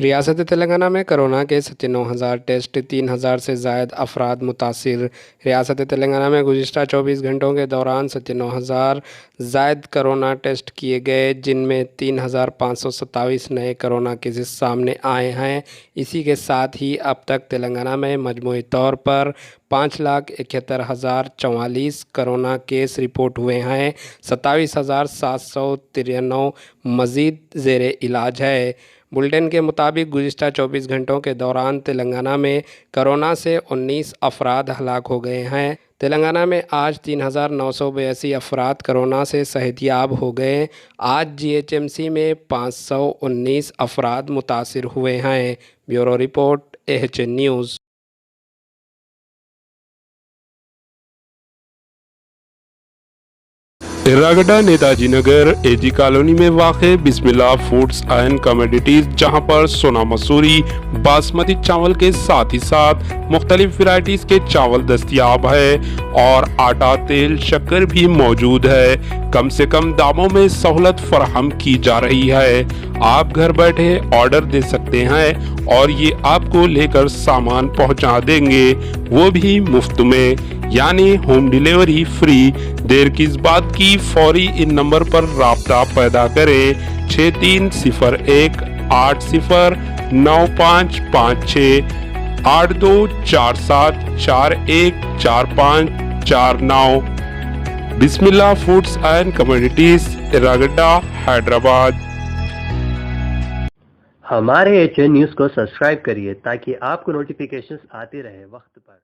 ریاست تلنگانہ میں کرونا کے 97,000 ٹیسٹ، 3,000 سے زائد افراد متاثر۔ ریاست تلنگانہ میں گزشتہ 24 گھنٹوں کے دوران 97,000 زائد کرونا ٹیسٹ کیے گئے، جن میں 3,527 نئے کرونا کیسز سامنے آئے ہیں۔ اسی کے ساتھ ہی اب تک تلنگانہ میں مجموعی طور پر 5,71,044 کرونا کیس رپورٹ ہوئے ہیں۔ 27,793 مزید زیر علاج ہے۔ بلیٹن کے مطابق گزشتہ 24 گھنٹوں کے دوران تلنگانہ میں کرونا سے 19 افراد ہلاک ہو گئے ہیں۔ تلنگانہ میں آج 3,982 افراد کرونا سے صحت یاب ہو گئے۔ آج GHMC میں 519 افراد متاثر ہوئے ہیں۔ Bureau report AHN news. Erragadda Netaji Nagar AG colony میں واقع بسم اللہ فوڈز اینڈ کموڈیٹیز، جہاں پر سونا مسوری باسمتی چاول کے ساتھ ہی ساتھ مختلف ورائٹیز کے چاول دستیاب ہے اور آٹا، تیل، شکر بھی موجود ہے۔ کم سے کم داموں میں سہولت فراہم کی جا رہی ہے۔ آپ گھر بیٹھے آرڈر دے سکتے ہیں اور یہ آپ کو لے کر سامان پہنچا دیں گے، وہ بھی مفت میں، یعنی ہوم ڈیلیوری فری۔ دیر کس بات کی، فوری ان نمبر پر رابطہ پیدا کریں: 6301 80 9556 8247 4145 49۔ بسم اللہ فوڈز اینڈ کموڈیٹیز، ایراگڈا، حیدرآباد۔ ہمارے HN نیوز کو سبسکرائب کریے تاکہ آپ کو نوٹیفیکیشنز آتی رہے وقت پر۔